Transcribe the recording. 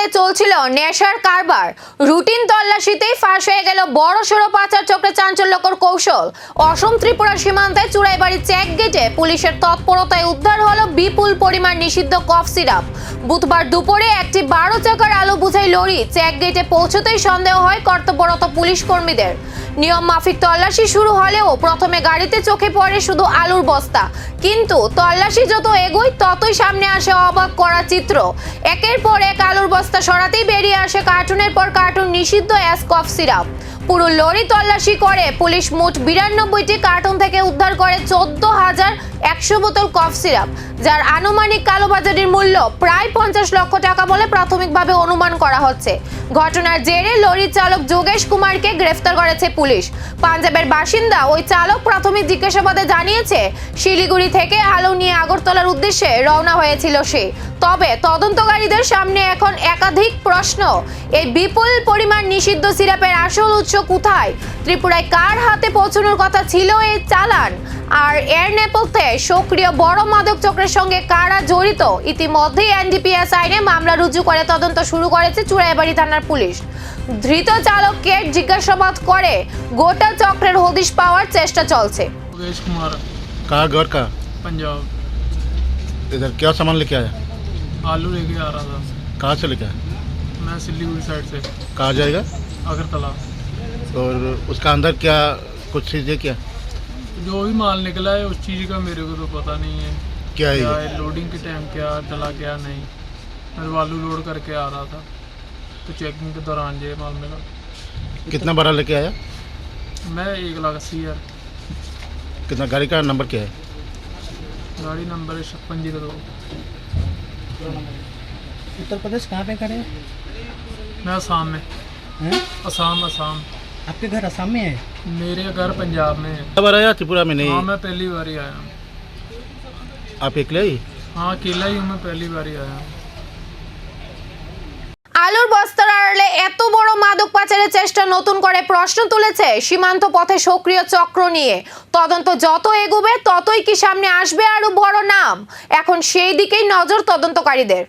জেরে চলছিল নেশার কারবার। রুটিন তল্লাশিতেই ফাঁস হয়ে গেল বড়সড় পাচার চক্রে চাঞ্চল্যকর কৌশল। অসম ত্রিপুরা সীমান্তে চুড়াইবাড়ি চেক গেটে পুলিশের তৎপরতায় উদ্ধার হলো বিপুল পরিমাণ নিষিদ্ধ কফ সিরাপ। বুধবার দুপুরে একটি 12 চাকার আলু বোঝাই লরি চেক গেটে পৌঁছতেই সন্দেহ হয় কর্তব্যরত পুলিশ কর্মীদের। নিয়ম মাফিক তল্লাশি শুরু হলেও প্রথমে গাড়িতে চোখে পড়ে শুধু আলুর বস্তা, কিন্তু তল্লাশি যত এগোয় ততই সামনে আসে অবাক করা চিত্র। একের পর এক আলুর বস্তা সরাতেই বেরিয়ে আসে কার্টুনের পর কার্টুন নিষিদ্ধ অ্যাস কফ সিরাপ। পুরো লরি তল্লাশি করে পুলিশ মোট 92টি কার্টুন থেকে উদ্ধার করে 14,100 বোতল কফ সিরাপ, যার আনুমানিক কালোবাজারির মূল্য প্রায় 50 লক্ষ টাকা বলে প্রাথমিকভাবে অনুমান করা হচ্ছে। ঘটনার জেরে লরি চালক যোগেশ কুমারকে গ্রেফতার করেছে পুলিশ। পাঞ্জাবের বাসিন্দা ওই চালক প্রাথমিক জিজ্ঞাসাবাদে জানিয়েছে, শিলিগুড়ি থেকে আলু নিয়ে আগরতলার উদ্দেশ্যে রওনা হয়েছিল সে। তবে তদন্তকারীদের সামনে এখন একাধিক প্রশ্ন। এই বিপুল পরিমাণ নিষিদ্ধ সিরাপের আসল উৎস কোথায়? ত্রিপুরায় কার হাতে পৌঁছানোর কথা ছিল এই চালান? আর এর নেপথ্যে সক্রিয় বড় মাদক চক্রের সঙ্গে কারা জড়িত? ইতিমধ্যেই এনডিপিএস আইনে মামলা রুজু করে তদন্ত শুরু করেছে চুড়াইবাড়ি থানার পুলিশ। ধৃত চালককে জিজ্ঞাসাবাদ করে গোটা চক্রের হদিশ পাওয়ার চেষ্টা চলছে। योगेश कुमार, कहाँ घर का? पंजाब। इधर क्या सामान लेके आया? आलू लेके आ रहा था कहाँ से लेके आया? मैं सिलीगुड़ी साइड से कहाँ जाएगा? अगरतला। और उसका अंदर क्या कुछ चीज़ें क्या जो भी माल निकला है उस चीज़ का मेरे को तो पता नहीं है क्या है क्या ये? है, लोडिंग के टाइम क्या डला क्या नहीं। मैं आलू लोड करके आ रहा था तो चेकिंग के दौरान ये माल मिला। कितना बड़ा लेके आया? मैं 1,80,000। कितना गाड़ी का नंबर क्या है? गाड़ी नंबर है 5602। उत्तर प्रदेश कहाँ पे खड़े हैं? मैं असम में। हैं? असम असम। आपके घर असम में है? मेरे घर पंजाब में है। कब आया त्रिपुरा में नहीं? हाँ, मैं पहली बार ही आया हूँ। आप अकेले ही? हाँ, अकेला ही हूँ, मैं पहली बार ही आया हूँ। আলুর বস্তার আড়ালে এত বড় মাদক পাচারের চেষ্টা নতুন করে প্রশ্ন তুলেছে সীমান্ত পথে সক্রিয় চক্র নিয়ে। তদন্ত যত এগোবে ততই কি সামনে আসবে আরো বড় নাম? এখন সেই দিকেই নজর তদন্তকারীদের।